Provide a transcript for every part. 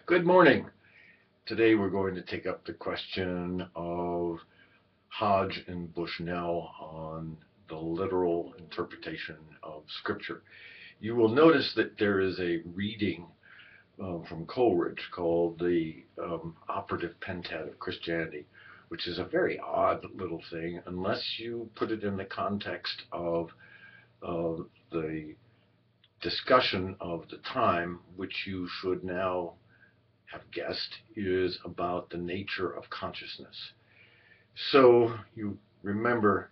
Good morning. Today we're going to take up the question of Hodge and Bushnell on the literal interpretation of Scripture. You will notice that there is a reading from Coleridge called the Operative Pentat of Christianity, which is a very odd little thing unless you put it in the context of the discussion of the time, which you should now have guessed is about the nature of consciousness. So you remember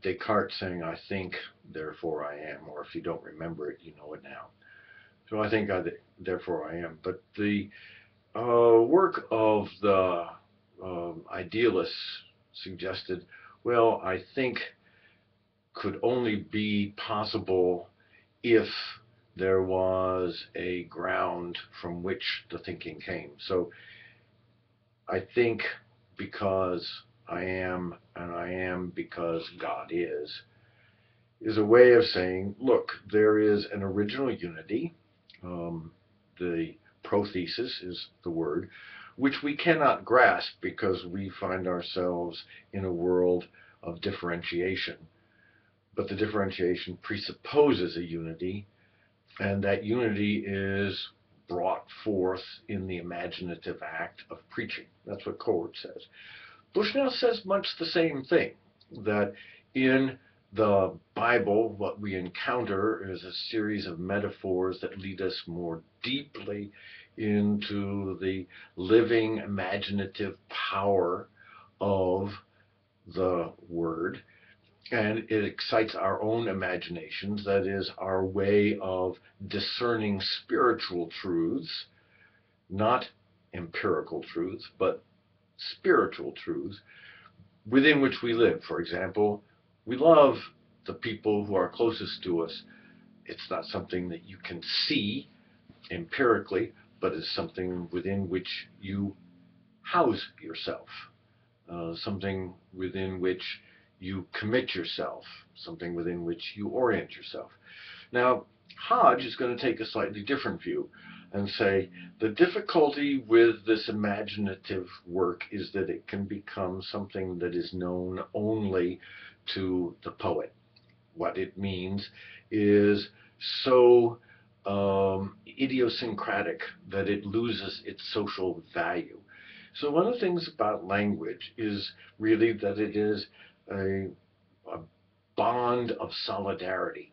Descartes saying, I think, therefore I am, or if you don't remember it, you know it now. So I think, therefore I am. But the work of the idealists suggested, well, I think could only be possible if there was a ground from which the thinking came. So I think because I am, and I am because God is a way of saying, look, there is an original unity. The prothesis is the word, which we cannot grasp because we find ourselves in a world of differentiation. But the differentiation presupposes a unity, and that unity is brought forth in the imaginative act of preaching. That's what Coleridge says. Bushnell says much the same thing, that in the Bible, what we encounter is a series of metaphors that lead us more deeply into the living imaginative power of the Word. And it excites our own imaginations, that is, our way of discerning spiritual truths, not empirical truths, but spiritual truths within which we live. For example, we love the people who are closest to us. It's not something that you can see empirically, but it's something within which you house yourself, something within which you commit yourself, something within which you orient yourself. Now, Hodge is going to take a slightly different view and say the difficulty with this imaginative work is that it can become something that is known only to the poet. What it means is so idiosyncratic that it loses its social value. So one of the things about language is really that it is a bond of solidarity.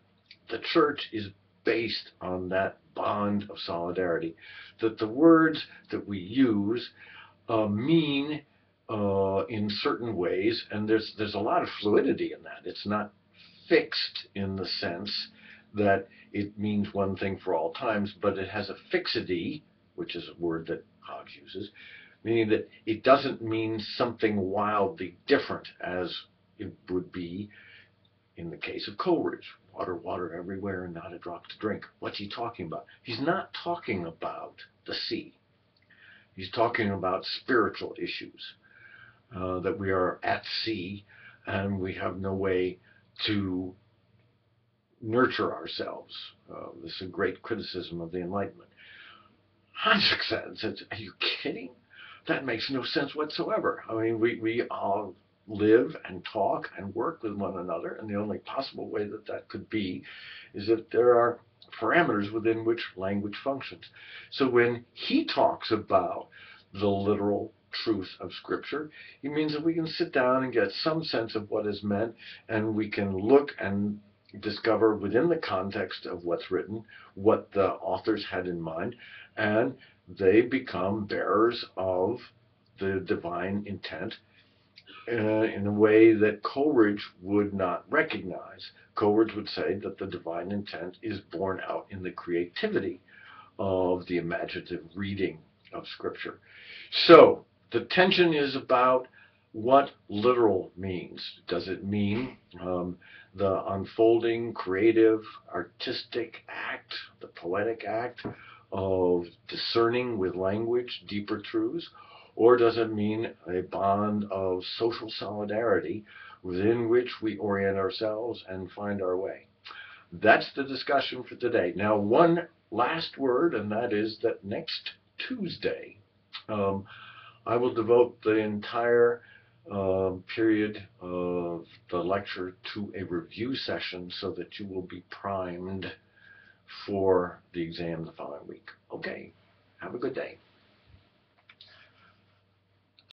The church is based on that bond of solidarity, that the words that we use mean in certain ways, and there's a lot of fluidity in that. It's not fixed in the sense that it means one thing for all times, but it has a fixity, which is a word that Hodge uses, meaning that it doesn't mean something wildly different as it would be in the case of Coleridge. Water, water everywhere and not a drop to drink. What's he talking about? He's not talking about the sea. He's talking about spiritual issues, that we are at sea and we have no way to nurture ourselves. This is a great criticism of the Enlightenment. Hodge says, are you kidding? That makes no sense whatsoever. I mean, we all live and talk and work with one another, and the only possible way that that could be is that there are parameters within which language functions. So when he talks about the literal truth of Scripture, he means that we can sit down and get some sense of what is meant, and we can look and discover within the context of what's written what the authors had in mind, and they become bearers of the divine intent in a way that Coleridge would not recognize. Coleridge would say that the divine intent is born out in the creativity of the imaginative reading of Scripture. So the tension is about what literal means. Does it mean the unfolding, creative, artistic act, the poetic act of discerning with language deeper truths? Or does it mean a bond of social solidarity within which we orient ourselves and find our way? That's the discussion for today. Now, one last word, and that is that next Tuesday. I will devote the entire period of the lecture to a review session so that you will be primed for the exam the following week. Okay, have a good day.